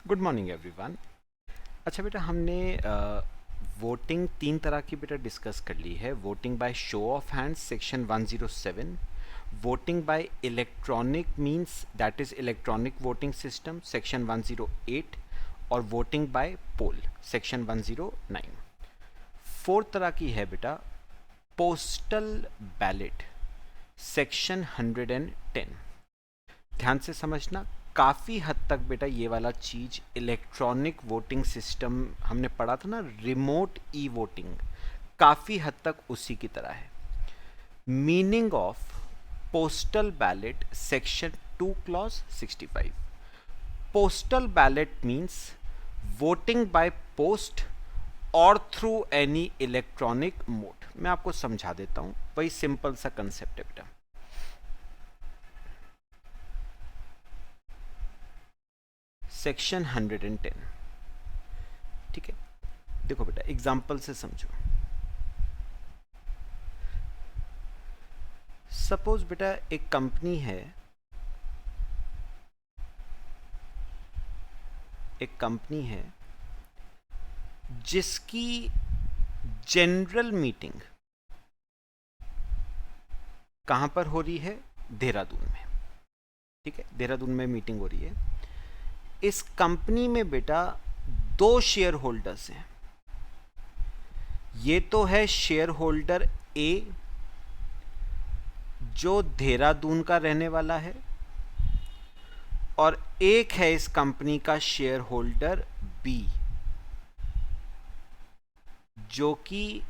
Good morning everyone. अच्छा बेटा, हमने वोटिंग तीन तरह की बेटा डिस्कस कर ली है। Voting by show of hands section 107, voting by electronic means that is electronic voting system section 108 और voting by poll section 109। Fourth तरह की है बेटा पोस्टल बैलेट सेक्शन 110। ध्यान से समझना, काफ़ी हद तक बेटा ये वाला चीज़ इलेक्ट्रॉनिक वोटिंग सिस्टम हमने पढ़ा था ना, रिमोट ई वोटिंग, काफ़ी हद तक उसी की तरह है। Meaning of postal ballot section 2 clause 65। Postal ballot means voting by post और थ्रू एनी इलेक्ट्रॉनिक मोड। मैं आपको समझा देता हूँ, वही सिंपल सा कंसेप्ट है बेटा। सेक्शन 110, ठीक है। देखो बेटा, एग्जाम्पल से समझो। सपोज बेटा एक कंपनी है, जिसकी जनरल मीटिंग कहां पर हो रही है? देहरादून में, ठीक है। देहरादून में मीटिंग हो रही है। इस कंपनी में बेटा दो शेयर होल्डर्स हैं। ये तो है शेयर होल्डर ए जो देहरादून का रहने वाला है, और एक है इस कंपनी का शेयर होल्डर बी जो कि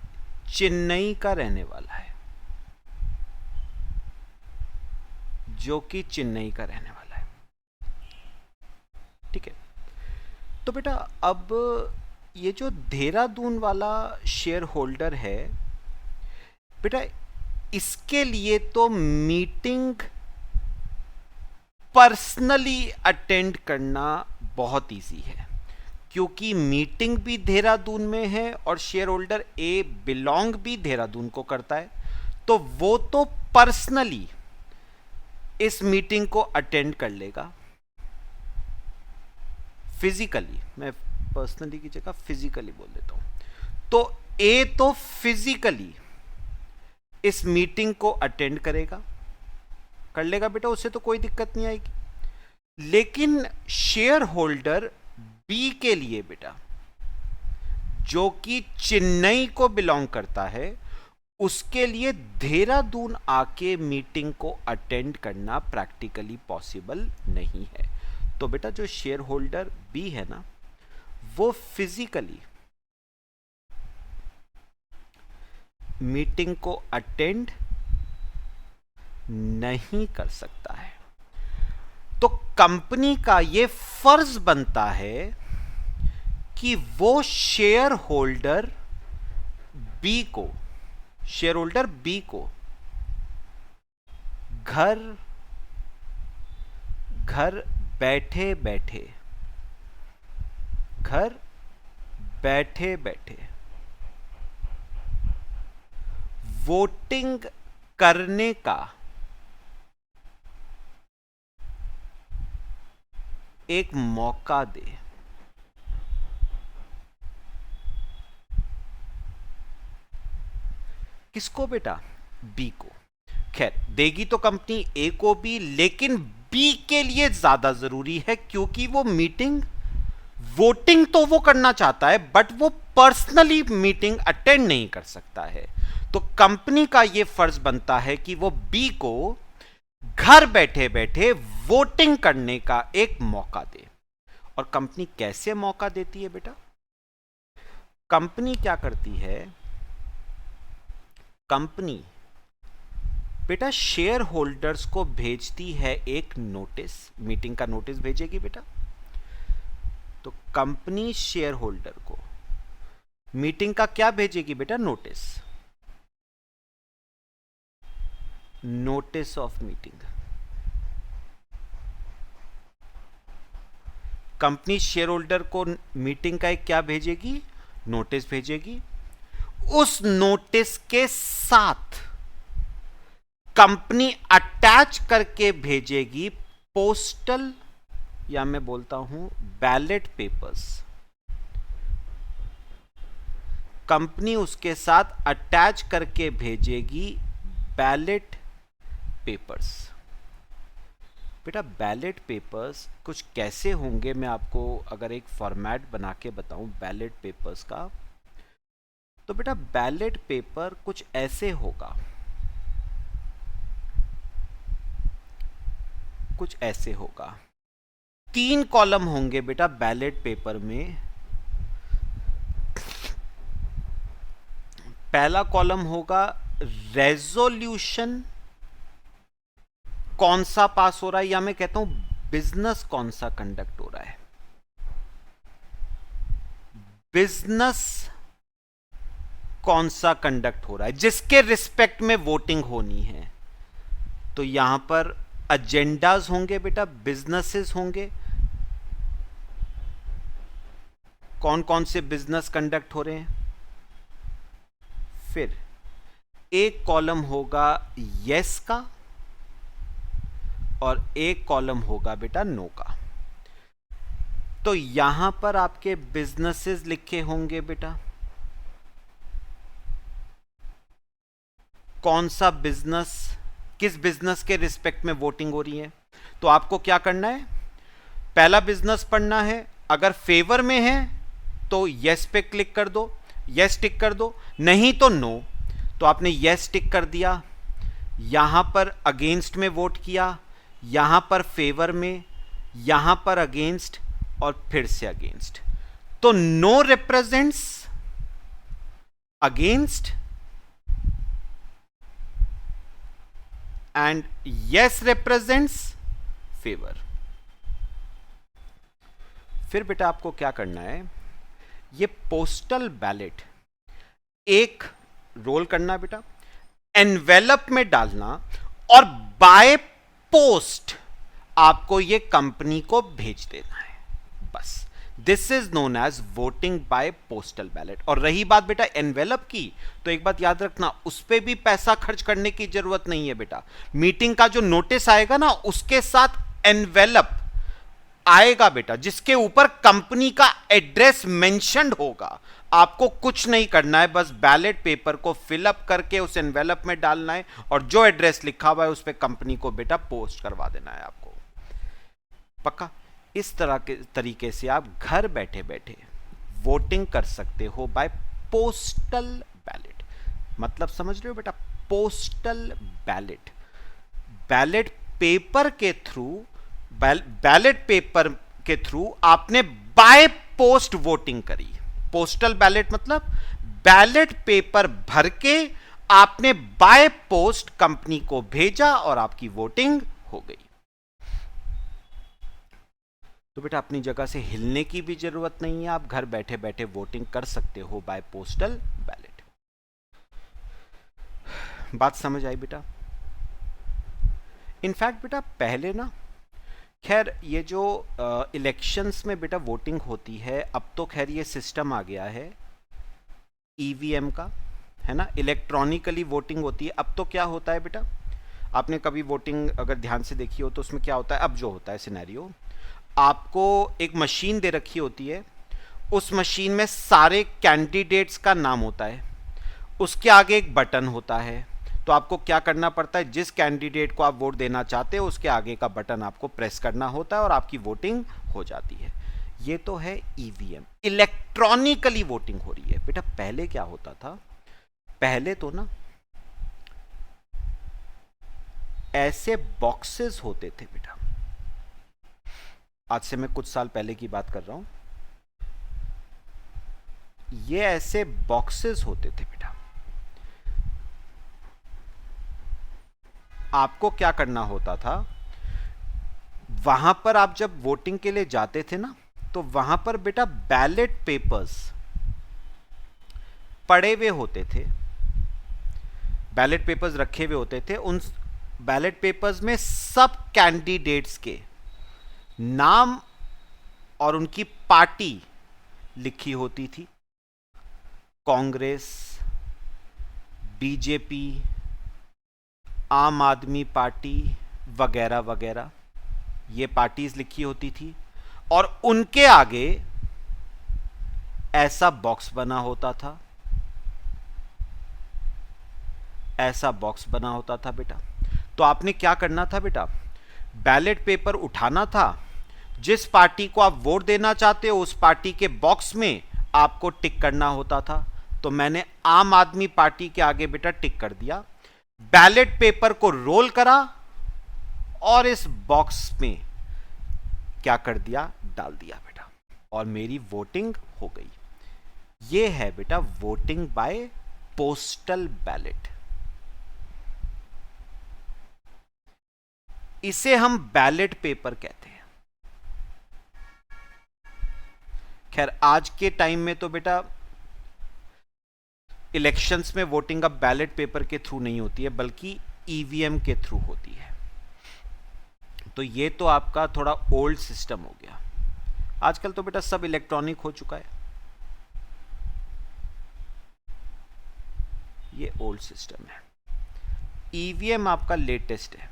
चेन्नई का रहने वाला है, ठीक है। तो बेटा अब ये जो देहरादून वाला शेयर होल्डर है बेटा, इसके लिए तो मीटिंग पर्सनली अटेंड करना बहुत इजी है, क्योंकि मीटिंग भी देहरादून में है और शेयर होल्डर ए बिलोंग भी देहरादून को करता है। तो वो तो पर्सनली इस मीटिंग को अटेंड कर लेगा फिजिकली। मैं पर्सनली की जगह फिजिकली बोल देता हूं। तो ए तो फिजिकली इस मीटिंग को अटेंड कर लेगा बेटा, उससे तो कोई दिक्कत नहीं आएगी। लेकिन शेयर होल्डर बी के लिए बेटा, जो कि चेन्नई को बिलोंग करता है, उसके लिए देहरादून आके मीटिंग को अटेंड करना प्रैक्टिकली पॉसिबल नहीं है। तो बेटा जो शेयर होल्डर बी है ना, वो फिजिकली मीटिंग को अटेंड नहीं कर सकता है। तो कंपनी का ये फर्ज बनता है कि वो शेयर होल्डर बी को घर बैठे बैठे वोटिंग करने का एक मौका दे। किसको बेटा? बी को। खैर, देगी तो कंपनी ए को भी, लेकिन बी के लिए ज्यादा जरूरी है, क्योंकि वो वोटिंग तो वो करना चाहता है, बट वो पर्सनली मीटिंग अटेंड नहीं कर सकता है। तो कंपनी का ये फर्ज बनता है कि वो बी को घर बैठे बैठे वोटिंग करने का एक मौका दे। और कंपनी कैसे मौका देती है बेटा? कंपनी क्या करती है? कंपनी बेटा शेयर होल्डर्स को भेजती है एक नोटिस, मीटिंग का नोटिस भेजेगी बेटा। तो कंपनी शेयर होल्डर को मीटिंग का क्या भेजेगी बेटा? Notice of meeting. Company share holder को मीटिंग का एक क्या भेजेगी? नोटिस भेजेगी। उस नोटिस के साथ कंपनी अटैच करके भेजेगी पोस्टल या मैं बोलता हूं बैलेट पेपर्स, कंपनी उसके साथ अटैच करके भेजेगी बैलेट पेपर्स। बेटा बैलेट पेपर्स कुछ कैसे होंगे, मैं आपको अगर एक फॉर्मेट बना के बताऊं बैलेट पेपर्स का, तो बेटा बैलेट पेपर कुछ ऐसे होगा, कुछ ऐसे होगा। 3 कॉलम होंगे बेटा बैलेट पेपर में। पहला कॉलम होगा रेजोल्यूशन कौन सा पास हो रहा है, या मैं कहता हूं बिजनेस कौन सा कंडक्ट हो रहा है, बिजनेस कौन सा कंडक्ट हो रहा है जिसके रिस्पेक्ट में वोटिंग होनी है। तो यहां पर एजेंडाज होंगे बेटा, बिजनेसेस होंगे, कौन कौन से बिजनेस कंडक्ट हो रहे हैं। फिर एक कॉलम होगा यस का और एक कॉलम होगा बेटा नो का। तो यहां पर आपके बिजनेसेस लिखे होंगे बेटा, कौन सा बिजनेस, किस बिजनेस के रिस्पेक्ट में वोटिंग हो रही है। तो आपको क्या करना है, पहला बिजनेस पढ़ना है, अगर फेवर में है तो यस पे क्लिक कर दो, यस टिक कर दो, नहीं तो नो। तो आपने यस टिक कर दिया, यहां पर अगेंस्ट में वोट किया, यहां पर फेवर में, यहां पर अगेंस्ट और फिर से अगेंस्ट। तो no represents against and yes represents favour. फिर बेटा आपको क्या करना है, ये पोस्टल बैलेट एक रोल करना बेटा, एनवेलप में डालना और बाय पोस्ट आपको ये कंपनी को भेज देना है, बस। This is known as voting by postal ballot. और रही बात बेटा एनवेलप की, तो एक बात याद रखना, उस पर भी पैसा खर्च करने की जरूरत नहीं है बेटा। मीटिंग का जो नोटिस आएगा ना, उसके साथ एनवेलप आएगा बेटा, जिसके ऊपर कंपनी का एड्रेस मेंशन्ड होगा। आपको कुछ नहीं करना है, बस बैलेट पेपर को फिलअप करके उस एनवेलप में डालना है और जो एड्रेस लिखा हुआ है उस पर कंपनी को बेटा पोस्ट करवा देना है आपको, पक्का। इस तरह के तरीके से आप घर बैठे बैठे वोटिंग कर सकते हो बाय पोस्टल बैलेट। मतलब समझ रहे हो बेटा, पोस्टल बैलेट, बैलेट पेपर के थ्रू, बैलेट पेपर के थ्रू आपने बाय पोस्ट वोटिंग करी। पोस्टल बैलेट मतलब बैलेट पेपर भर के आपने बाय पोस्ट कंपनी को भेजा और आपकी वोटिंग हो गई। तो बेटा अपनी जगह से हिलने की भी जरूरत नहीं है, आप घर बैठे बैठे वोटिंग कर सकते हो बाय पोस्टल बैलेट। बात समझ आई बेटा। इनफैक्ट बेटा पहले ना, खैर ये जो इलेक्शंस में बेटा वोटिंग होती है, अब तो खैर ये सिस्टम आ गया है ईवीएम का, है ना, इलेक्ट्रॉनिकली वोटिंग होती है। अब तो क्या होता है बेटा, आपने कभी वोटिंग अगर ध्यान से देखी हो तो उसमें क्या होता है, अब जो होता है सिनेरियो, आपको एक मशीन दे रखी होती है, उस मशीन में सारे कैंडिडेट्स का नाम होता है, उसके आगे एक बटन होता है। तो आपको क्या करना पड़ता है, जिस कैंडिडेट को आप वोट देना चाहते हो उसके आगे का बटन आपको प्रेस करना होता है और आपकी वोटिंग हो जाती है। ये तो है ईवीएम, इलेक्ट्रॉनिकली वोटिंग हो रही है बेटा। पहले क्या होता था, पहले तो ना ऐसे बॉक्सेस होते थे बेटा, आज से मैं कुछ साल पहले की बात कर रहा हूं, ये ऐसे बॉक्सेस होते थे बेटा। आपको क्या करना होता था, वहां पर आप जब वोटिंग के लिए जाते थे ना, तो वहां पर बेटा बैलेट पेपर्स पड़े हुए होते थे, बैलेट पेपर्स रखे हुए होते थे। उन बैलेट पेपर्स में सब कैंडिडेट्स के नाम और उनकी पार्टी लिखी होती थी, कांग्रेस, बीजेपी, आम आदमी पार्टी वगैरह वगैरह, ये पार्टीज लिखी होती थी और उनके आगे ऐसा बॉक्स बना होता था, ऐसा बॉक्स बना होता था बेटा। तो आपने क्या करना था बेटा, बैलेट पेपर उठाना था, जिस पार्टी को आप वोट देना चाहते हो उस पार्टी के बॉक्स में आपको टिक करना होता था। तो मैंने आम आदमी पार्टी के आगे बेटा टिक कर दिया, बैलेट पेपर को रोल करा और इस बॉक्स में क्या कर दिया, डाल दिया बेटा, और मेरी वोटिंग हो गई। यह है बेटा वोटिंग बाय पोस्टल बैलेट। इसे हम बैलेट पेपर कहते हैं। खैर आज के टाइम में तो बेटा इलेक्शंस में वोटिंग अब बैलेट पेपर के थ्रू नहीं होती है, बल्कि ईवीएम के थ्रू होती है। तो ये तो आपका थोड़ा ओल्ड सिस्टम हो गया। आजकल तो बेटा सब इलेक्ट्रॉनिक हो चुका है, ये ओल्ड सिस्टम है। ईवीएम आपका लेटेस्ट है।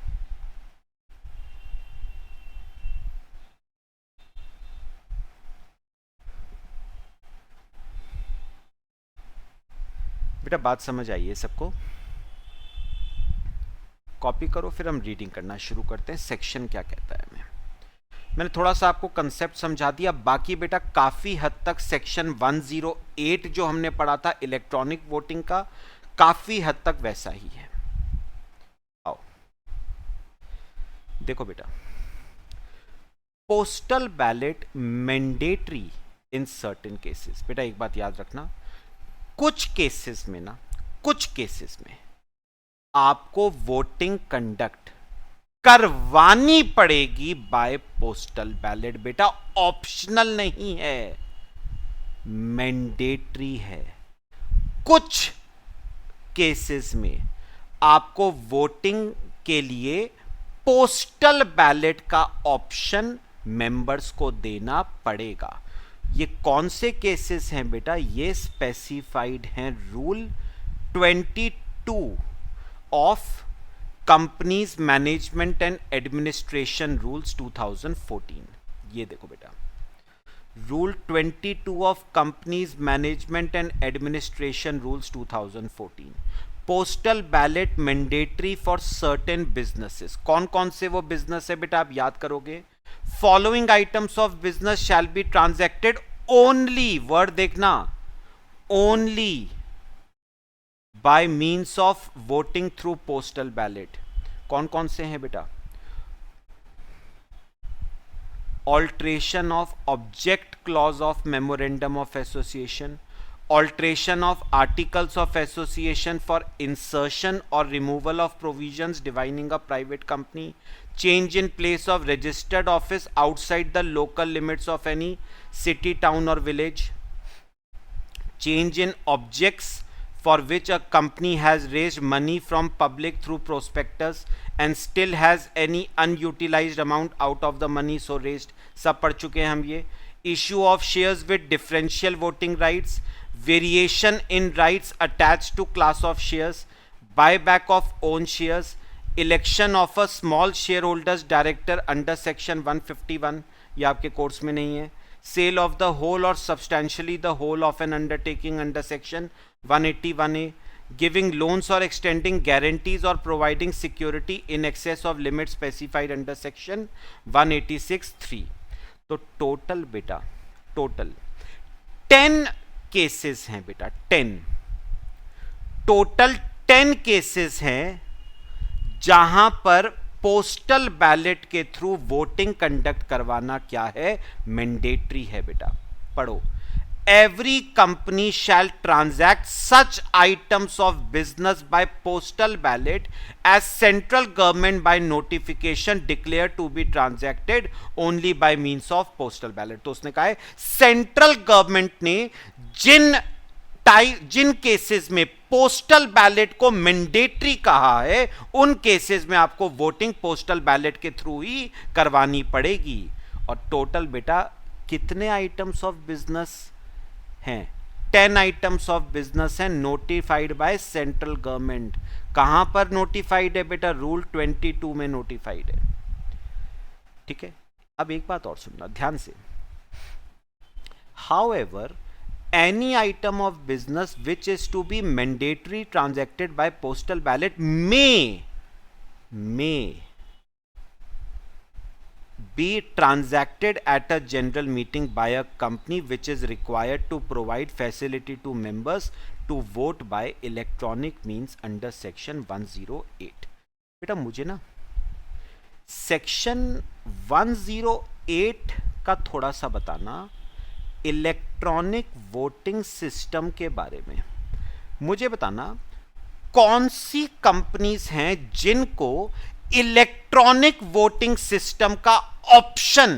बेटा बात समझ आई है सबको? कॉपी करो, फिर हम रीडिंग करना शुरू करते हैं। सेक्शन क्या कहता है, मैंने थोड़ा सा आपको कंसेप्ट समझा दिया। बाकी बेटा काफी हद तक सेक्शन 108 जो हमने पढ़ा था इलेक्ट्रॉनिक वोटिंग का, काफी हद तक वैसा ही है। आओ देखो बेटा, postal ballot mandatory in certain cases. बेटा एक बात याद रखना, कुछ केसेस में ना, कुछ केसेस में आपको वोटिंग कंडक्ट करवानी पड़ेगी बाय पोस्टल बैलेट। बेटा ऑप्शनल नहीं है, मैंडेटरी है। कुछ केसेस में आपको वोटिंग के लिए पोस्टल बैलेट का ऑप्शन मेंबर्स को देना पड़ेगा। ये कौन से केसेस हैं बेटा, ये स्पेसिफाइड हैं rule 22 of companies management and administration rules 2014। ये देखो बेटा, rule 22 of companies management and administration rules 2014। Postal ballot mandatory for certain businesses. कौन कौन से वो बिजनेस है बेटा, आप याद करोगे। Following items of business shall be transacted only, word देखना, only by means of voting through postal ballot. कौन कौन से हैं बेटा, alteration of object clause of memorandum of association, alteration of articles of association for insertion or removal of provisions defining a private company, change in place of registered office outside the local limits of any city, town or village, change in objects for which a company has raised money from public through prospectus and still has any unutilized amount out of the money so raised, सब पढ़ चुके हैं हम ये। issue of shares with differential voting rights, variation in rights attached to class of shares, buyback of own shares, election of a small shareholders director under section 151, ये आपके course में नहीं है, sale of the whole or substantially the whole of an undertaking under section 181A, giving loans or extending guarantees or providing security in excess of limits specified under section 186(3). तो total बेटा, total 10 cases हैं बेटा, 10 total 10 cases हैं जहां पर postal ballot के through voting conduct करवाना क्या है, मैंडेटरी है बेटा। पढ़ो, every company shall transact such items of business by postal ballot as central government by notification declared to be transacted only by means of postal ballot। तो उसने कहा है सेंट्रल गवर्नमेंट ने जिन केसेस में पोस्टल बैलेट को mandatory कहा है उन केसेस में आपको वोटिंग पोस्टल बैलेट के थ्रू ही करवानी पड़ेगी। और टोटल बेटा कितने आइटम्स ऑफ बिजनेस हैं, 10 आइटम्स ऑफ बिजनेस हैं नोटिफाइड बाय सेंट्रल गवर्नमेंट। कहां पर नोटिफाइड है बेटा, रूल 22 में नोटिफाइड है। ठीक है, अब एक बात और सुनना ध्यान से। However, any item of business which is to be mandatory transacted by postal ballot may be transacted at a general meeting by a company which is required to provide facility to members to vote by electronic means under section 108। बेटा मुझे ना section 108 का थोड़ा सा बताना, electronic voting system के बारे में मुझे बताना। कौन सी कंपनीज हैं जिनको इलेक्ट्रॉनिक वोटिंग सिस्टम का ऑप्शन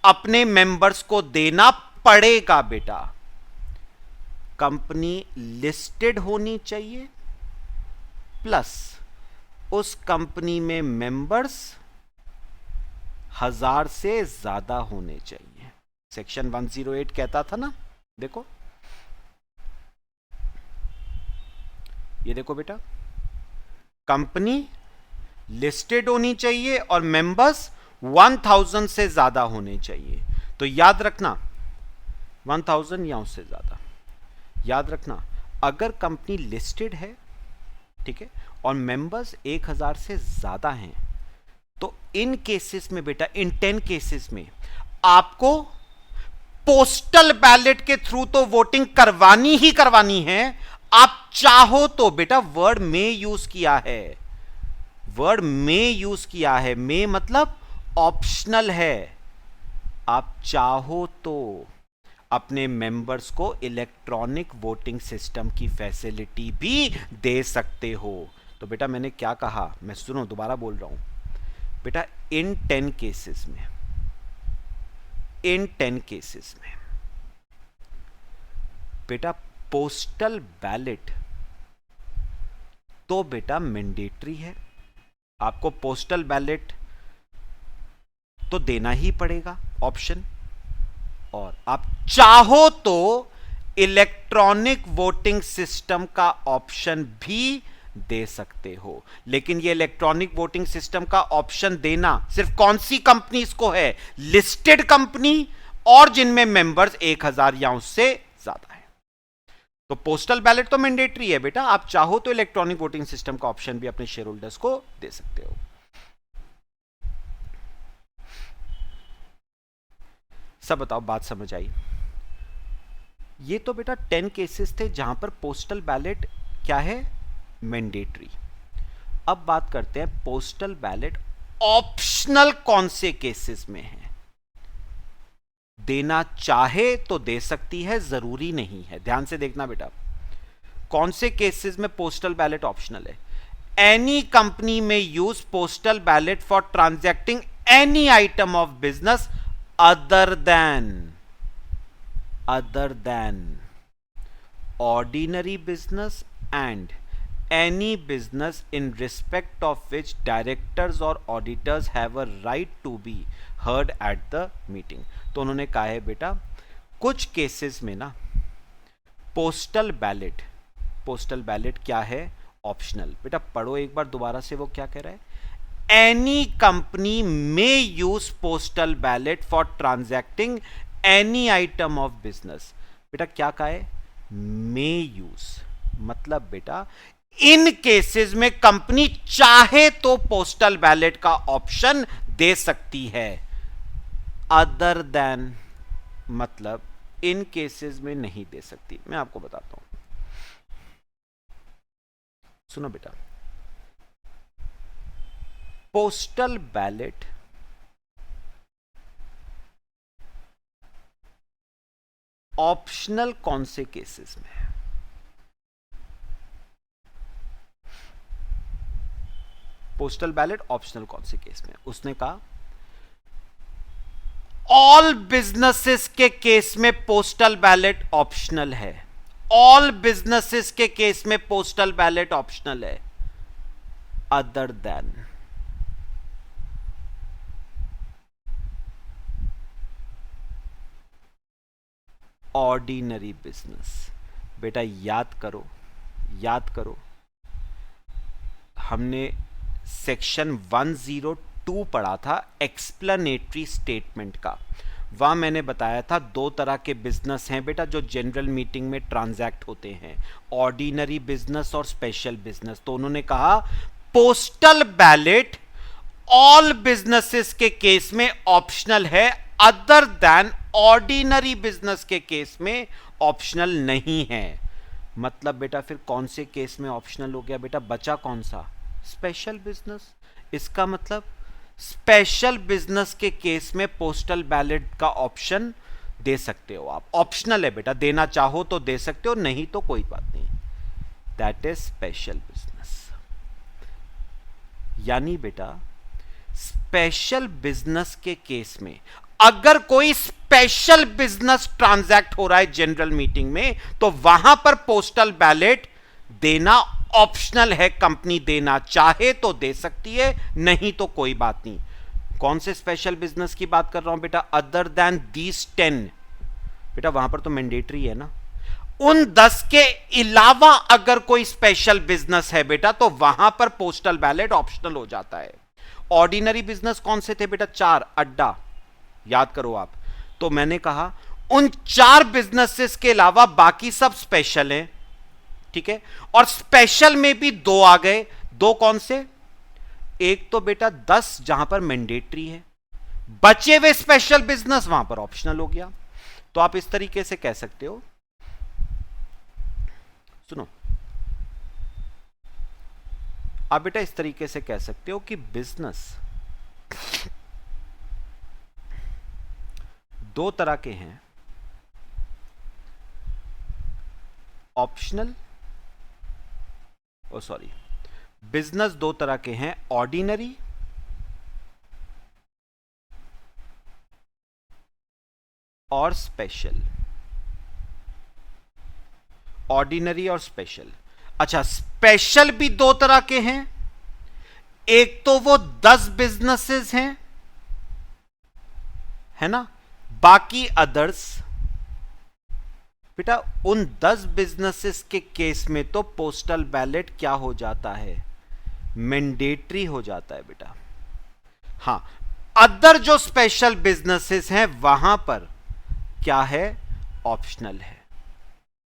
अपने मेंबर्स को देना पड़ेगा? बेटा कंपनी लिस्टेड होनी चाहिए, प्लस उस कंपनी में मेंबर्स 1000 से ज्यादा होने चाहिए। सेक्शन 108 कहता था ना, देखो ये देखो बेटा, कंपनी लिस्टेड होनी चाहिए और मेंबर्स 1000 से ज्यादा होने चाहिए। तो याद रखना 1000 या उससे ज्यादा। याद रखना अगर कंपनी लिस्टेड है, ठीक है, और मेंबर्स 1000 से ज्यादा हैं, तो इन केसेस में बेटा, इन 10 केसेस में आपको पोस्टल बैलेट के थ्रू तो वोटिंग करवानी ही करवानी है। आप चाहो तो बेटा, वर्ड में यूज किया है, वर्ड में यूज किया है, में मतलब ऑप्शनल है। आप चाहो तो अपने मेंबर्स को इलेक्ट्रॉनिक वोटिंग सिस्टम की फैसिलिटी भी दे सकते हो। तो बेटा मैंने क्या कहा, मैं सुनो दोबारा बोल रहा हूं बेटा, इन 10 केसेस में, इन 10 केसेस में बेटा पोस्टल बैलेट तो बेटा मैंडेटरी है, आपको पोस्टल बैलेट तो देना ही पड़ेगा ऑप्शन, और आप चाहो तो इलेक्ट्रॉनिक वोटिंग सिस्टम का ऑप्शन भी दे सकते हो। लेकिन ये इलेक्ट्रॉनिक वोटिंग सिस्टम का ऑप्शन देना सिर्फ कौन सी कंपनीज को है? लिस्टेड कंपनी और जिनमें मेंबर्स 1000 या उससे ज्यादा है। तो पोस्टल बैलेट तो मैंडेटरी है बेटा, आप चाहो तो इलेक्ट्रॉनिक वोटिंग सिस्टम का ऑप्शन भी अपने शेयर होल्डर्स को दे सकते हो। सब बताओ, बात समझ आई? ये तो बेटा 10 केसेस थे जहां पर पोस्टल बैलेट क्या है? मैंडेटरी। अब बात करते हैं पोस्टल बैलेट ऑप्शनल कौन से केसेस में है। देना चाहे तो दे सकती है, जरूरी नहीं है। ध्यान से देखना बेटा, कौन से केसेस में पोस्टल बैलेट ऑप्शनल है। एनी कंपनी में use postal ballot for transacting any item of business other than ordinary business and any business in respect of which directors or auditors have a right to be heard at the meeting। तो उन्होंने कहा है बेटा कुछ cases में ना postal ballot क्या है? ऑप्शनल। बेटा पढ़ो एक बार दोबारा से, वो क्या कह रहा है? Any company may use postal ballot for transacting any item of business। बेटा क्या कहा है? may use, मतलब बेटा इन केसेस में कंपनी चाहे तो पोस्टल बैलेट का ऑप्शन दे सकती है। अदर देन मतलब इन केसेस में नहीं दे सकती। मैं आपको बताता हूं, सुनो बेटा, पोस्टल बैलेट ऑप्शनल कौन से केसेस में है? पोस्टल बैलेट ऑप्शनल कौन से केस में? उसने कहा ऑल बिजनेसेस के केस में पोस्टल बैलेट ऑप्शनल है। ऑल बिजनेसेस के केस में पोस्टल बैलेट ऑप्शनल है। Other than ordinary business. बेटा याद करो, हमने सेक्शन 2 पढ़ा था एक्सप्लेनेटरी स्टेटमेंट का। वहां मैंने बताया था 2 तरह के बिजनेस हैं बेटा जो जनरल मीटिंग में ट्रांजैक्ट होते हैं, ऑर्डिनरी बिजनेस और स्पेशल बिजनेस। तो उन्होंने कहा पोस्टल बैलेट ऑल बिजनेसेस के केस में ऑप्शनल है, अदर देन ऑर्डिनरी बिजनेस के केस में ऑप्शनल नहीं है। मतलब बेटा फिर कौन से केस में ऑप्शनल हो गया बेटा, बचा कौन सा, स्पेशल बिजनेस। इसका मतलब स्पेशल बिजनेस के केस में पोस्टल बैलेट का ऑप्शन दे सकते हो आप, ऑप्शनल है बेटा, देना चाहो तो दे सकते हो, नहीं तो कोई बात नहीं। That is special business. यानी बेटा स्पेशल बिजनेस के केस में अगर कोई स्पेशल बिजनेस ट्रांजैक्ट हो रहा है जनरल मीटिंग में, तो वहां पर पोस्टल बैलेट देना ऑप्शनल है। कंपनी देना चाहे तो दे सकती है, नहीं तो कोई बात नहीं। कौन से स्पेशल बिजनेस की बात कर रहा हूं बेटा, अदर देन दीज 10। बेटा वहां पर तो मैंडेटरी है ना। उन 10 के अलावा अगर कोई स्पेशल बिजनेस है बेटा तो वहां पर पोस्टल बैलेट ऑप्शनल हो जाता है। ऑर्डिनरी बिजनेस कौन से थे बेटा, 4, अड्डा, याद करो आप। तो मैंने कहा उन 4 बिजनेसेस के अलावा बाकी सब स्पेशल हैं, ठीक है। और स्पेशल में भी 2 आ गए। 2 कौन से, एक तो बेटा 10 जहां पर मैंडेटरी है, बचे हुए स्पेशल बिजनेस वहां पर ऑप्शनल हो गया। तो आप इस तरीके से कह सकते हो, सुनो, आप बेटा इस तरीके से कह सकते हो कि बिजनेस 2 तरह के हैं, ऑप्शनल, बिजनेस 2 तरह के हैं, ऑर्डिनरी और स्पेशल। ऑर्डिनरी और स्पेशल। अच्छा, स्पेशल भी 2 तरह के हैं, एक तो वो 10 बिजनेसेस हैं, है ना, बाकी अदर्स। बेटा उन 10 बिजनेसेस के केस में तो पोस्टल बैलेट क्या हो जाता है, मैंडेटरी हो जाता है बेटा। हां, अदर जो स्पेशल बिजनेसेस हैं वहां पर क्या है, ऑप्शनल है।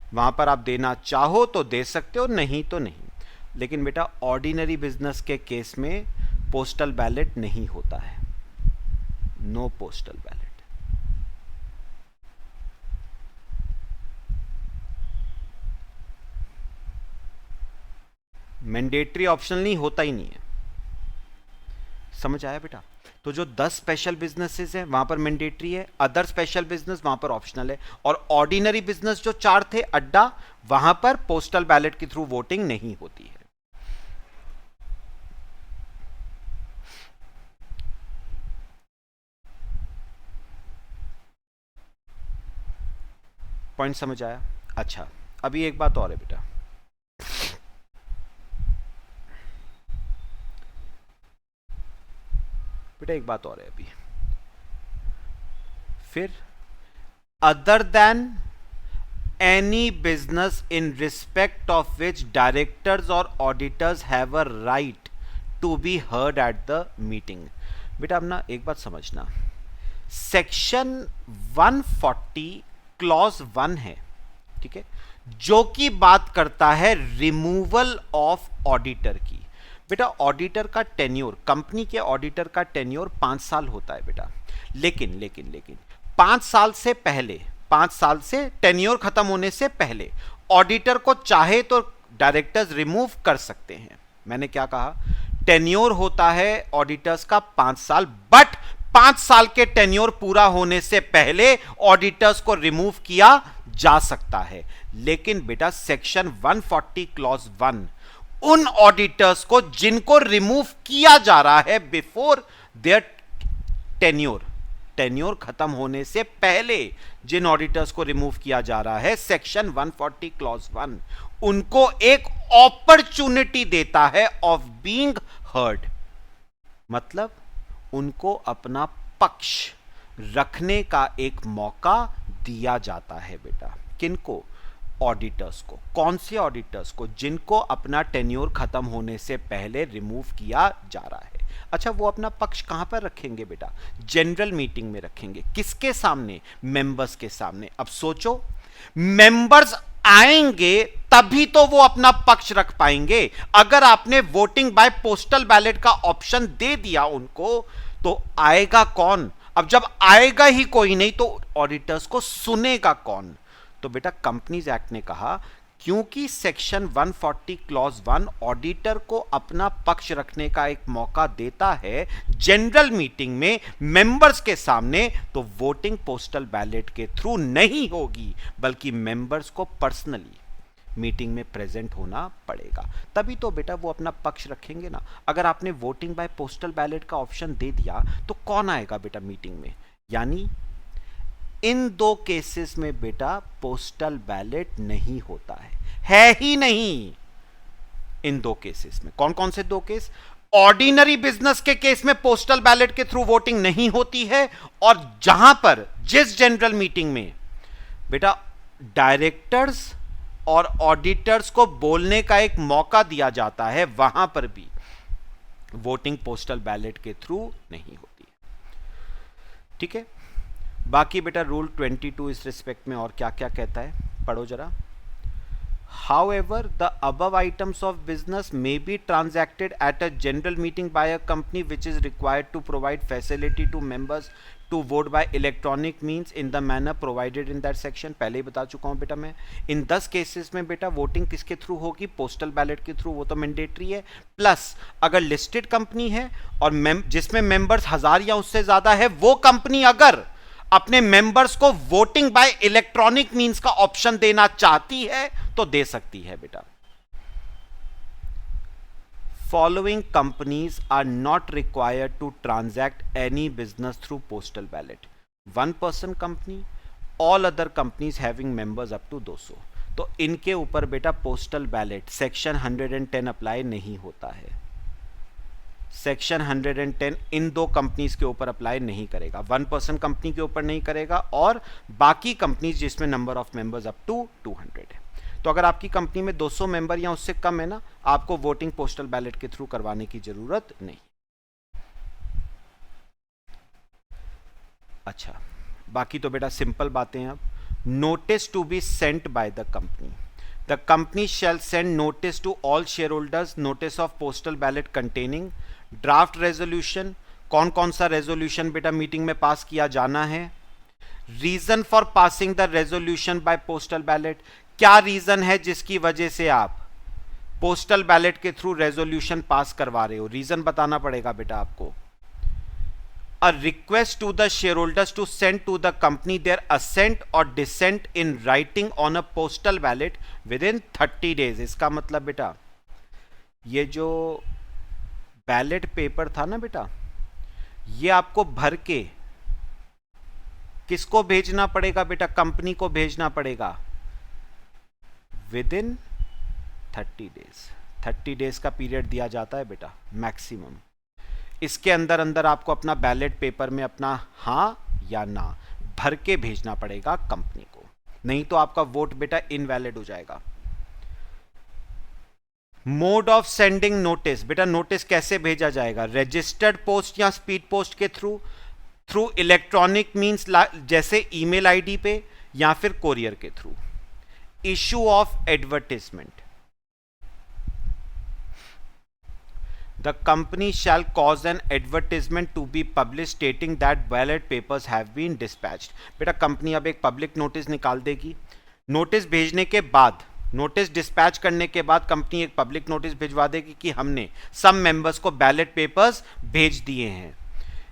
वहां पर आप देना चाहो तो दे सकते हो, नहीं तो नहीं। लेकिन बेटा ऑर्डिनरी बिजनेस के केस में पोस्टल बैलेट नहीं होता है, no postal ballot. Mandatory optional नहीं होता ही नहीं है, समझ आया बेटा। तो जो 10 स्पेशल बिजनेसेस हैं वहां पर मैंडेटरी है, अदर स्पेशल बिजनेस वहां पर ऑप्शनल है, और ऑर्डिनरी बिजनेस जो 4 थे अड्डा, वहां पर पोस्टल बैलेट के थ्रू वोटिंग नहीं होती है। पॉइंट समझ आया। अच्छा, अभी एक बात और है बेटा, एक बात और है अभी, फिर other than any business in respect of which directors और auditors have a right to be heard at the meeting. बेटा अब ना एक बात समझना, सेक्शन 140 क्लॉज 1 है, ठीक है, जो कि बात करता है रिमूवल ऑफ ऑडिटर की। बेटा ऑडिटर का टेन्योर, कंपनी के ऑडिटर का टेन्योर 5 साल होता है बेटा। लेकिन 5 साल से पहले, 5 साल से टेन्योर खत्म होने से पहले ऑडिटर को चाहे तो डायरेक्टर्स रिमूव कर सकते हैं। मैंने क्या कहा, टेन्योर होता है ऑडिटर्स का 5 साल, बट 5 साल के टेन्योर पूरा होने से पहले ऑडिटर्स को रिमूव किया जा सकता है। लेकिन बेटा सेक्शन 140 क्लॉज 1 उन ऑडिटर्स को जिनको रिमूव किया जा रहा है बिफोर देयर टेन्योर खत्म होने से पहले, जिन ऑडिटर्स को रिमूव किया जा रहा है, सेक्शन 140 क्लॉज 1 उनको एक अपॉर्चुनिटी देता है ऑफ बीइंग हर्ड। मतलब उनको अपना पक्ष रखने का एक मौका दिया जाता है बेटा। किनको, ऑडिटर्स को। कौन से ऑडिटर्स को? जिनको अपना टेन्योर खत्म होने से पहले रिमूव किया जा रहा है। अच्छा, वो अपना पक्ष कहां पर रखेंगे बेटा? जनरल मीटिंग में रखेंगे। किसके सामने? मेंबर्स के सामने। अब सोचो, मेंबर्स आएंगे तभी तो वो अपना पक्ष रख पाएंगे। अगर आपने वोटिंग बाय पोस्टल बैलेट का ऑप्शन दे दिया उनको, तो आएगा कौन? अब जब आएगा ही कोई नहीं तो ऑडिटर्स को सुनेगा कौन? तो बेटा कंपनीज एक्ट ने कहा, क्योंकि सेक्शन 140 क्लॉज 1 ऑडिटर को अपना पक्ष रखने का एक मौका देता है जनरल मीटिंग में मेंबर्स के सामने, तो वोटिंग पोस्टल बैलेट के थ्रू नहीं होगी, बल्कि मेंबर्स को पर्सनली मीटिंग में प्रेजेंट होना पड़ेगा। तभी तो बेटा वो अपना पक्ष रखेंगे ना। अगर आपने वोटिंग बाय पोस्टल बैलेट का ऑप्शन दे दिया तो कौन आएगा बेटा मीटिंग में? यानी इन दो केसेस में बेटा पोस्टल बैलेट नहीं होता है ही नहीं। इन दो केसेस में, कौन कौन से दो केस? ऑर्डिनरी बिजनेस के केस में पोस्टल बैलेट के थ्रू वोटिंग नहीं होती है, और जहां पर जिस जनरल मीटिंग में बेटा डायरेक्टर्स और ऑडिटर्स को बोलने का एक मौका दिया जाता है, वहां पर भी वोटिंग पोस्टल बैलेट के थ्रू नहीं होती है। ठीक है, बाकी बेटा रूल 22 इस रिस्पेक्ट में और क्या क्या कहता है, पढ़ो जरा। However, the above items of business may be transacted at a general meeting by a company which is required to provide facility to members to vote by electronic means in the manner provided in that section। पहले ही बता चुका हूं बेटा मैं। इन 10 cases में बेटा voting किसके through होगी? पोस्टल बैलेट के थ्रू, वो तो मैंडेटरी है। प्लस अगर लिस्टेड कंपनी है और जिसमें मेंबर्स 1000 या उससे ज्यादा है, वो कंपनी अगर अपने मेंबर्स को वोटिंग बाय इलेक्ट्रॉनिक मींस का ऑप्शन देना चाहती है तो दे सकती है बेटा। Following companies are not required to transact any business through postal ballot: 1 person company, all other companies having members up to 200। तो इनके ऊपर बेटा पोस्टल बैलेट सेक्शन 110 अप्लाई नहीं होता है। सेक्शन 110 इन दो कंपनीज के ऊपर अप्लाई नहीं करेगा। 1 पर्सन कंपनी के ऊपर नहीं करेगा, और बाकी कंपनीज जिसमें number of members up to 200 है। तो अगर आपकी कंपनी में 200 मेंबर या उससे कम है ना, आपको वोटिंग पोस्टल बैलेट के थ्रू करवाने की जरूरत नहीं। अच्छा, बाकी तो बेटा सिंपल बातें हैं। अब notice to be sent by the company: the company shall send notice to all share holders notice of postal ballot containing draft resolution. कौन कौन सा रेजोल्यूशन बेटा मीटिंग में पास किया जाना है? Reason for passing the resolution by postal ballot: क्या reason है जिसकी वजह से आप पोस्टल बैलेट के थ्रू रेजोल्यूशन पास करवा रहे हो? रीजन बताना पड़ेगा बेटा आपको। A request to the shareholders to send to the company their assent और dissent in writing on a postal ballot within 30 days. इसका मतलब बेटा ये जो बैलेट पेपर था ना बेटा, ये आपको भर के किसको भेजना पड़ेगा बेटा? कंपनी को भेजना पड़ेगा विद इन 30 डेज। 30 डेज का पीरियड दिया जाता है बेटा मैक्सिमम। इसके अंदर अंदर आपको अपना बैलेट पेपर में अपना हां या ना भर के भेजना पड़ेगा कंपनी को, नहीं तो आपका वोट बेटा इनवैलिड हो जाएगा। मोड ऑफ सेंडिंग नोटिस: बेटा नोटिस कैसे भेजा जाएगा? रजिस्टर्ड पोस्ट या स्पीड पोस्ट के थ्रू, थ्रू इलेक्ट्रॉनिक मींस जैसे ईमेल आईडी पे, या फिर कोरियर के थ्रू। Issue of advertisement: the company shall cause an advertisement to be publish stating that ballot papers have been dispatched. बेटा कंपनी अब एक पब्लिक नोटिस निकाल देगी। नोटिस भेजने के बाद, नोटिस डिस्पैच करने के बाद कंपनी एक पब्लिक नोटिस भिजवा देगी कि हमने सब मेंबर्स को बैलेट पेपर्स भेज दिए हैं।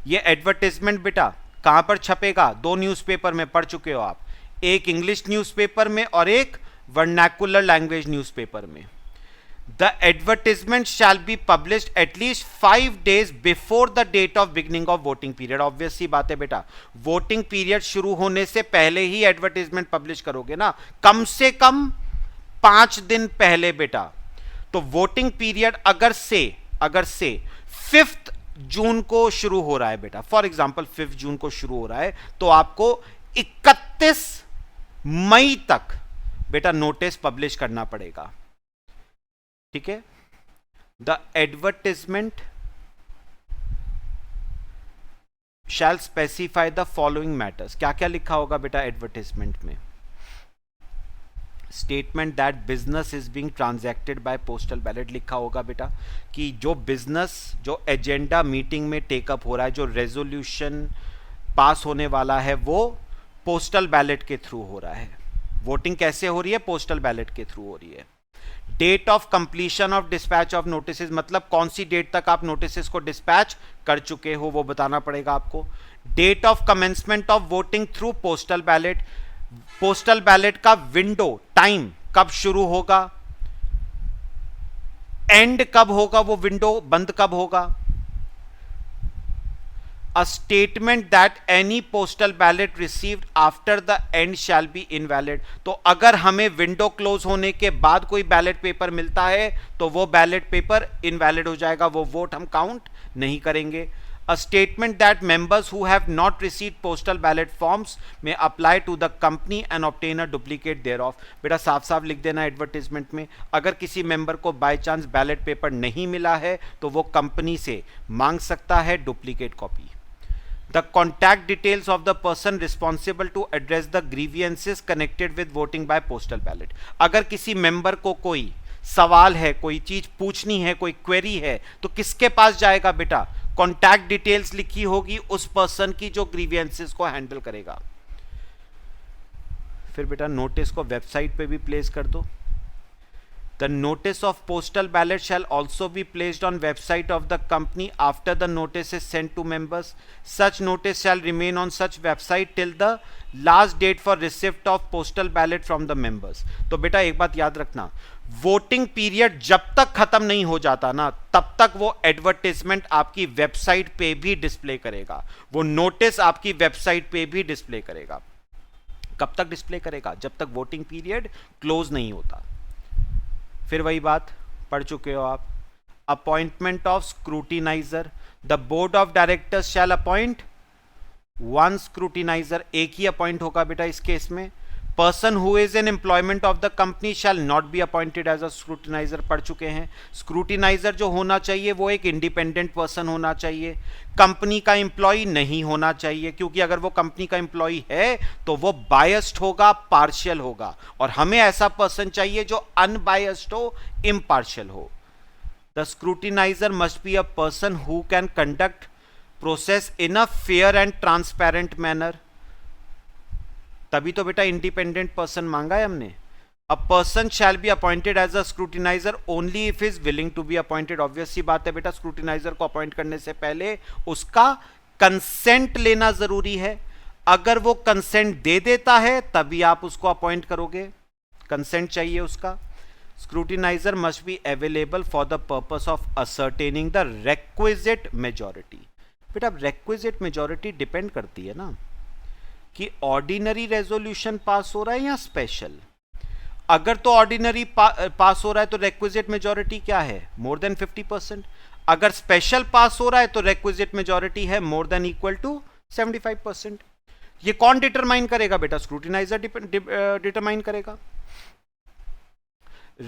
ये एडवर्टाइजमेंट बेटा कहां पर छपेगा? 2 न्यूज़पेपर में पढ़ चुके हो आप, एक इंग्लिश न्यूज़पेपर में और एक वर्नाकुलर लैंग्वेज न्यूज़पेपर में। The advertisement shall be published at least 5 days before the date of beginning of voting period. Obvious सी बात है बेटा, वोटिंग पीरियड शुरू होने से पहले ही एडवर्टाइजमेंट पब्लिश करोगे ना, कम से कम 5 दिन पहले बेटा। तो वोटिंग पीरियड अगर से 5 जून को शुरू हो रहा है बेटा, फॉर एग्जांपल 5 जून को शुरू हो रहा है, तो आपको 31 मई तक बेटा नोटिस पब्लिश करना पड़ेगा, ठीक है। The advertisement shall specify the following matters. क्या क्या लिखा होगा बेटा एडवर्टिजमेंट में? Statement that business is being transacted by postal ballot लिखा होगा बेटा, कि जो बिजनेस, जो एजेंडा मीटिंग में टेकअप हो रहा है, जो रेजोल्यूशन पास होने वाला है, वो पोस्टल बैलेट के थ्रू हो रहा है। वोटिंग कैसे हो रही है? पोस्टल बैलेट के थ्रू हो रही है। Date of completion of dispatch of notice, मतलब कौन सी डेट तक आप नोटिस को डिस्पैच कर चुके हो वो बताना पड़ेगा आपको। Date of commencement of voting through postal ballot, postal ballot का विंडो टाइम कब शुरू होगा, एंड कब होगा, वो विंडो बंद कब होगा। A statement that any postal ballot received after the end shall be invalid। तो अगर हमें विंडो क्लोज होने के बाद कोई बैलेट पेपर मिलता है तो वो बैलेट पेपर इनवैलिड हो जाएगा, वो वोट हम काउंट नहीं करेंगे। A statement that members who have not received postal ballot forms may apply to the company and obtain a duplicate thereof। बेटा साफ साफ लिख देना एडवर्टीजमेंट में, अगर किसी मेंबर को बाय चांस बैलेट पेपर नहीं मिला है तो वो कंपनी से मांग सकता है duplicate copy. The contact details of the person responsible to address the grievances connected with voting by postal ballot। अगर किसी मेंबर को कोई सवाल है, कोई चीज पूछनी है, कोई क्वेरी है, तो किसके पास जाएगा बेटा? कॉन्टैक्ट डिटेल्स लिखी होगी उस पर्सन की जो ग्रीवियंसेस को हैंडल करेगा। फिर बेटा नोटिस को वेबसाइट पे भी प्लेस कर दो। The notice of postal ballot shall also be placed on website of the company after the notice is sent to members। Such notice shall remain on such website till the last date for receipt of postal ballot from the members। तो बेटा एक बात याद रखना, voting period जब तक खत्म नहीं हो जाता ना, तब तक वो एडवर्टीजमेंट आपकी वेबसाइट पे भी डिस्प्ले करेगा, वो नोटिस आपकी वेबसाइट पे भी डिस्प्ले करेगा। कब तक डिस्प्ले करेगा? जब तक वोटिंग पीरियड क्लोज नहीं होता। फिर वही बात पढ़ चुके हो आप। Appointment of scrutinizer, the board of directors shall appoint one scrutinizer, एक ही अपॉइंट होगा बेटा इस केस में। Person who is in employment of the company shall not be appointed as a scrutinizer, पढ़ चुके हैं। स्क्रूटिनाइजर जो होना चाहिए वो एक इंडिपेंडेंट पर्सन होना चाहिए, कंपनी का एम्प्लॉय नहीं होना चाहिए, क्योंकि अगर वो कंपनी का एम्प्लॉय है तो वो बायस्ड होगा, पार्शियल होगा, और हमें ऐसा पर्सन चाहिए जो अनबायस्ड हो, इम्पार्शियल हो। The scrutinizer must be a person who can conduct process in a fair and transparent manner. तभी तो बेटा इंडिपेंडेंट पर्सन मांगा है हमने। A person shall be appointed as a scrutinizer only if is willing to be appointed. Obvious सी बात है बेटा, स्क्रूटिनाइजर को अपॉइंट करने से पहले उसका कंसेंट लेना जरूरी है। अगर वो कंसेंट दे देता है तभी आप उसको अपॉइंट करोगे, कंसेंट चाहिए उसका। Scrutiniser must be available for the purpose of ascertaining the requisite majority. बेटा रेक्विजिट मेजॉरिटी डिपेंड करती है ना कि ऑर्डिनरी रेजोल्यूशन पास हो रहा है या स्पेशल। अगर तो ऑर्डिनरी पास हो रहा है तो रेक्विजिट मेजॉरिटी क्या है? More than 50%। अगर स्पेशल पास हो रहा है तो रेक्विजिट मेजॉरिटी है मोर देन इक्वल टू 75%। ये कौन डिटरमाइन करेगा बेटा? स्क्रूटिनाइजर डिटरमाइन करेगा।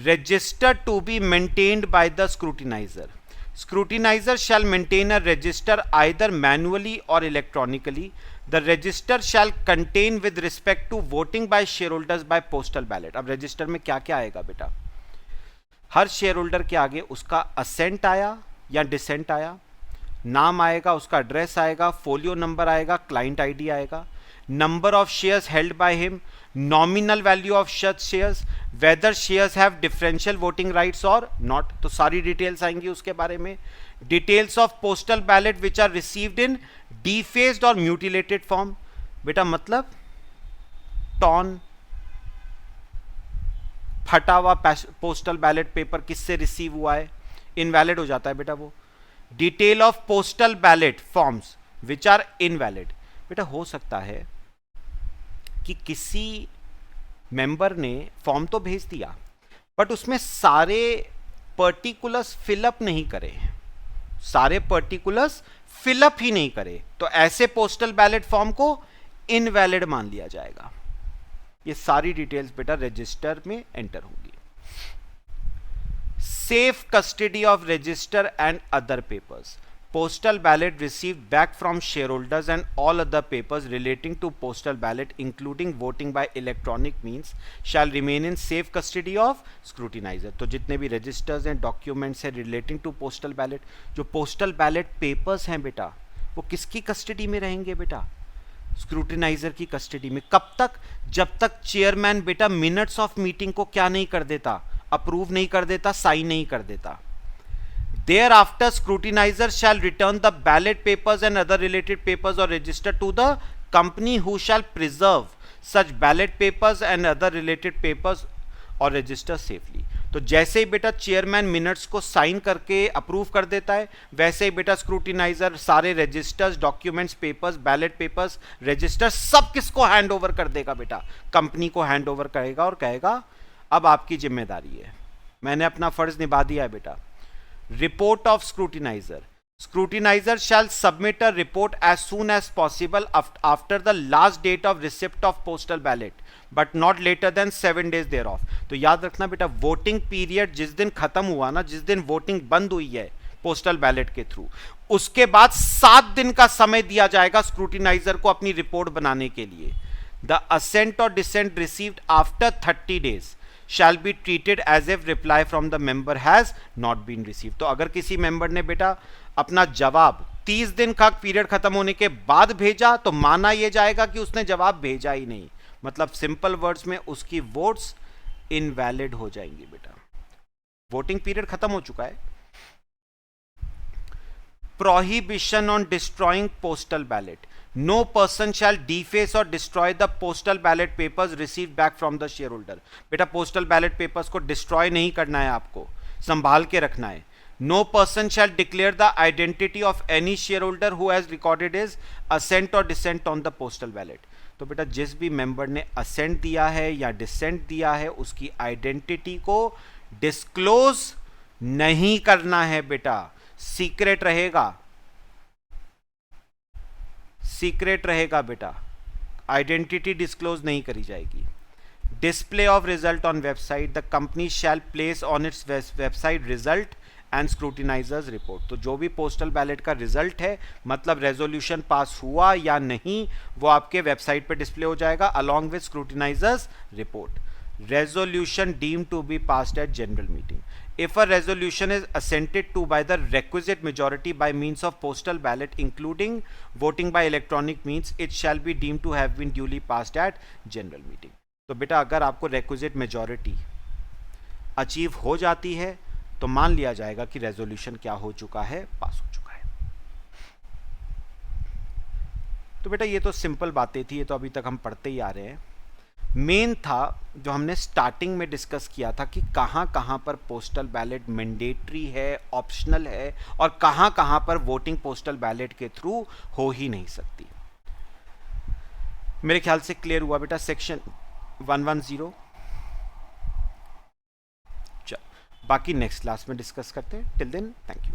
Register to be maintained by the scrutinizer, scrutinizer shall maintain a register either manually or electronically। The register shall contain with respect to voting by shareholders by postal ballot। अब register में क्या क्या आएगा बेटा? हर share holder के आगे उसका ascent आया या डिसेंट आया, नाम आएगा, उसका एड्रेस आएगा, फोलियो नंबर आएगा, क्लाइंट आईडी आएगा, number of shares held by him, nominal value of such shares, whether shares have differential voting rights और नॉट, तो सारी डिटेल्स आएंगी उसके बारे में। Details of postal ballot which are received in defaced और म्यूटिलेटेड फॉर्म। बेटा मतलब टॉन, फटा हुआ पोस्टल बैलेट पेपर किससे रिसीव हुआ है, इनवैलिड हो जाता है बेटा वो। Detail of postal ballot forms which are invalid. बेटा हो सकता है कि किसी मेंबर ने फॉर्म तो भेज दिया बट उसमें सारे पर्टिकुलर्स फिलअप नहीं करे, सारे पर्टिकुलर्स फिलअप ही नहीं करे, तो ऐसे पोस्टल बैलेट फॉर्म को इनवैलिड मान लिया जाएगा। ये सारी डिटेल्स बेटा रजिस्टर में एंटर होंगी। Safe custody of register and other papers, postal ballot received back from shareholders and all other papers relating to postal ballot including voting by electronic means shall remain in safe custody of scrutinizer। तो जितने भी registers हैं, documents हैं relating to postal ballot, जो postal ballot papers हैं बेटा, वो किसकी कस्टडी में रहेंगे बेटा? स्क्रूटिनाइजर की कस्टडी में। कब तक? जब तक चेयरमैन बेटा मिनट्स ऑफ मीटिंग को क्या नहीं कर देता, अप्रूव नहीं कर देता, साइन नहीं कर देता। Thereafter, scrutinizer shall return the ballot papers and other related papers or register to the company who shall preserve such ballot papers and other related papers or register safely। तो जैसे ही बेटा चेयरमैन मिनट्स को sign करके approve कर देता है, वैसे ही बेटा स्क्रूटिनाइजर सारे registers, documents, papers, ballot papers, register सब किसको हैंड ओवर कर देगा बेटा? कंपनी को हैंड ओवर करेगा और कहेगा अब आपकी जिम्मेदारी है, मैंने अपना फर्ज निभा दिया है बेटा। Report of scrutinizer. Scrutinizer shall submit a report as soon as possible after the last date of receipt of postal ballot, but not later than 7 days thereof। तो याद रखना बेटा, वोटिंग पीरियड जिस दिन खत्म हुआ ना, जिस दिन वोटिंग बंद हुई है पोस्टल बैलेट के थ्रू, उसके बाद 7 दिन का समय दिया जाएगा स्क्रूटिनाइजर को अपनी रिपोर्ट बनाने के लिए। द असेंट और dissent received after 30 days shall be treated as if reply from the member has not been received। तो अगर किसी मेंबर ने बेटा अपना जवाब 30 दिन का पीरियड खत्म होने के बाद भेजा, तो माना यह जाएगा कि उसने जवाब भेजा ही नहीं, मतलब सिंपल वर्ड्स में उसकी वोट्स इनवैलिड हो जाएंगी बेटा, वोटिंग पीरियड खत्म हो चुका है। Prohibition on destroying postal ballot. No person shall deface or destroy the postal ballot papers received back from the shareholder। बेटा पोस्टल बैलेट पेपर्स को डिस्ट्रॉय नहीं करना है, आपको संभाल के रखना है। No person shall declare the identity of any shareholder who has recorded his assent or dissent on the postal ballot। तो बेटा जिस भी मेंबर ने असेंट दिया है या डिसेंट दिया है, उसकी आइडेंटिटी को डिस्क्लोज नहीं करना है बेटा, सीक्रेट रहेगा, सीक्रेट रहेगा बेटा, आइडेंटिटी डिस्क्लोज नहीं करी जाएगी। Display of result on website. The company shall place on its website result and scrutinizer's report. तो जो भी पोस्टल बैलेट का रिजल्ट है, मतलब रेजोल्यूशन पास हुआ या नहीं, वो आपके वेबसाइट पे डिस्प्ले हो जाएगा along with scrutinizer's report. resolution deemed to be passed at general meeting. If a resolution is assented to by the requisite majority by means of postal ballot including voting by electronic means, it shall be deemed to have been duly passed at general meeting। तो बेटा अगर आपको requisite majority achieve हो जाती है तो मान लिया जाएगा कि रेजोल्यूशन क्या हो चुका है, पास हो चुका है। तो बेटा ये तो सिंपल बातें थी, ये तो अभी तक हम पढ़ते ही आ रहे हैं। मेन था जो हमने स्टार्टिंग में डिस्कस किया था कि कहाँ कहाँ पर पोस्टल बैलेट मैंडेटरी है, ऑप्शनल है, और कहाँ कहाँ पर वोटिंग पोस्टल बैलेट के थ्रू हो ही नहीं सकती। मेरे ख्याल से क्लियर हुआ बेटा सेक्शन 110। चल बाकी नेक्स्ट क्लास में डिस्कस करते हैं। Till then thank you.